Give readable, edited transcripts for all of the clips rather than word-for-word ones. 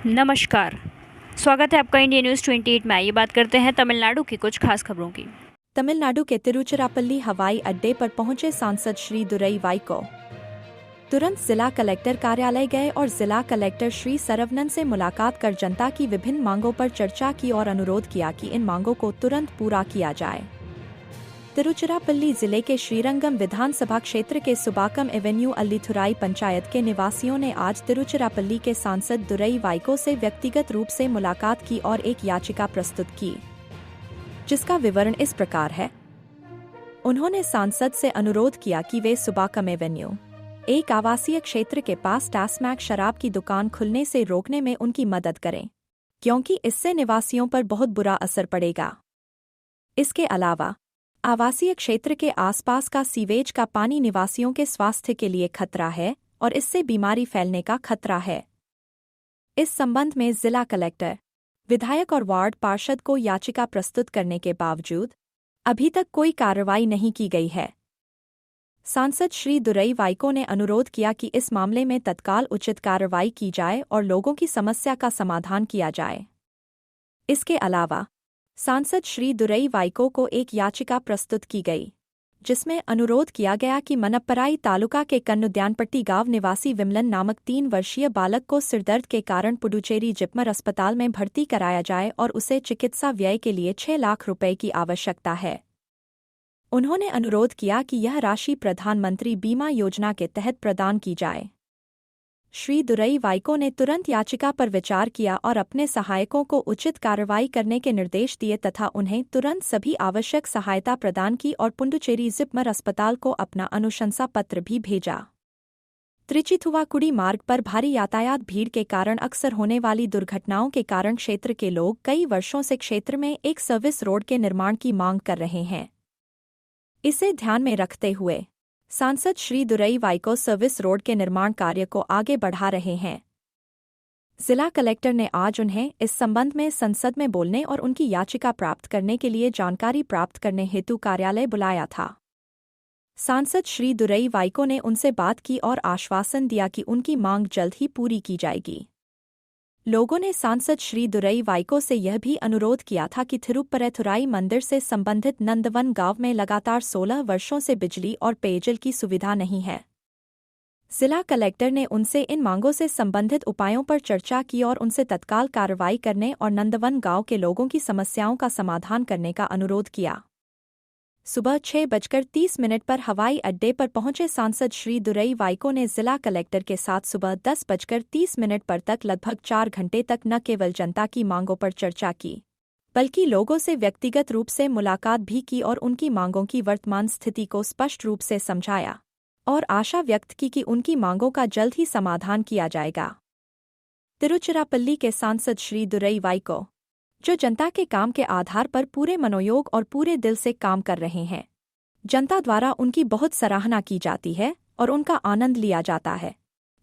नमस्कार। स्वागत है आपका इंडिया न्यूज़ 28 में। ये बात करते हैं तमिलनाडु की कुछ खास खबरों की। तमिलनाडु के तिरुचिरापल्ली हवाई अड्डे पर पहुंचे सांसद श्री दुरई वाइको तुरंत जिला कलेक्टर कार्यालय गए और जिला कलेक्टर श्री सरवनन से मुलाकात कर जनता की विभिन्न मांगों पर चर्चा की और अनुरोध किया कि इन मांगों को तुरंत पूरा किया जाए। तिरुचिरापल्ली जिले के श्रीरंगम विधानसभा क्षेत्र के सुबाकम एवेन्यू अल्लीथुराई पंचायत के निवासियों ने आज तिरुचिरापल्ली के सांसद दुरई वाइको से व्यक्तिगत रूप से मुलाकात की और एक याचिका प्रस्तुत की, जिसका विवरण इस प्रकार है। उन्होंने सांसद से अनुरोध किया कि वे सुबाकम एवेन्यू, एक आवासीय क्षेत्र के पास टास्मैक शराब की दुकान खुलने से रोकने में उनकी मदद करें, क्योंकि इससे निवासियों पर बहुत बुरा असर पड़ेगा। इसके अलावा आवासीय क्षेत्र के आसपास का सीवेज का पानी निवासियों के स्वास्थ्य के लिए खतरा है और इससे बीमारी फैलने का खतरा है। इस संबंध में जिला कलेक्टर, विधायक और वार्ड पार्षद को याचिका प्रस्तुत करने के बावजूद अभी तक कोई कार्रवाई नहीं की गई है। सांसद श्री दुरई वाइको ने अनुरोध किया कि इस मामले में तत्काल उचित कार्रवाई की जाए और लोगों की समस्या का समाधान किया जाए। इसके अलावा सांसद श्री दुरई वाइको को एक याचिका प्रस्तुत की गई, जिसमें अनुरोध किया गया कि मनप्पराई तालुका के कन्नुद्यानपट्टी गांव निवासी विमलन नामक 3 वर्षीय बालक को सिरदर्द के कारण पुडुचेरी जिपमर अस्पताल में भर्ती कराया जाए और उसे चिकित्सा व्यय के लिए 6 लाख रुपए की आवश्यकता है। उन्होंने अनुरोध किया कि यह राशि प्रधानमंत्री बीमा योजना के तहत प्रदान की जाए। श्री दुरई वाइको ने तुरंत याचिका पर विचार किया और अपने सहायकों को उचित कार्रवाई करने के निर्देश दिए तथा उन्हें तुरंत सभी आवश्यक सहायता प्रदान की और पुडुचेरी जिपमर अस्पताल को अपना अनुशंसा पत्र भी भेजा। त्रिचिथुवाकुडी मार्ग पर भारी यातायात भीड़ के कारण अक्सर होने वाली दुर्घटनाओं के कारण क्षेत्र के लोग कई वर्षों से क्षेत्र में एक सर्विस रोड के निर्माण की मांग कर रहे हैं। इसे ध्यान में रखते हुए सांसद श्री दुरई वाइको सर्विस रोड के निर्माण कार्य को आगे बढ़ा रहे हैं। जिला कलेक्टर ने आज उन्हें इस संबंध में संसद में बोलने और उनकी याचिका प्राप्त करने के लिए जानकारी प्राप्त करने हेतु कार्यालय बुलाया था। सांसद श्री दुरई वाइको ने उनसे बात की और आश्वासन दिया कि उनकी मांग जल्द ही पूरी की जाएगी। लोगों ने सांसद श्री दुरई वाइको से यह भी अनुरोध किया था कि थिरुपरेथुराई मंदिर से संबंधित नंदवन गांव में लगातार 16 वर्षों से बिजली और पेयजल की सुविधा नहीं है। जिला कलेक्टर ने उनसे इन मांगों से संबंधित उपायों पर चर्चा की और उनसे तत्काल कार्रवाई करने और नंदवन गांव के लोगों की समस्याओं का समाधान करने का अनुरोध किया। सुबह 6:30 पर हवाई अड्डे पर पहुंचे सांसद श्री दुरई वाइको ने जिला कलेक्टर के साथ सुबह 10:30 पर तक लगभग 4 घंटे तक न केवल जनता की मांगों पर चर्चा की, बल्कि लोगों से व्यक्तिगत रूप से मुलाकात भी की और उनकी मांगों की वर्तमान स्थिति को स्पष्ट रूप से समझाया और आशा व्यक्त की कि उनकी मांगों का जल्द ही समाधान किया जाएगा। तिरुचिरापल्ली के सांसद श्री दुरई वाइको, जो जनता के काम के आधार पर पूरे मनोयोग और पूरे दिल से काम कर रहे हैं, जनता द्वारा उनकी बहुत सराहना की जाती है और उनका आनंद लिया जाता है,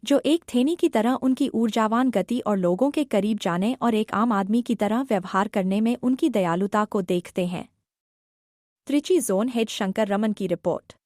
जो एक थेनी की तरह उनकी ऊर्जावान गति और लोगों के करीब जाने और एक आम आदमी की तरह व्यवहार करने में उनकी दयालुता को देखते हैं। त्रिची जोन हेड शंकर रमन की रिपोर्ट।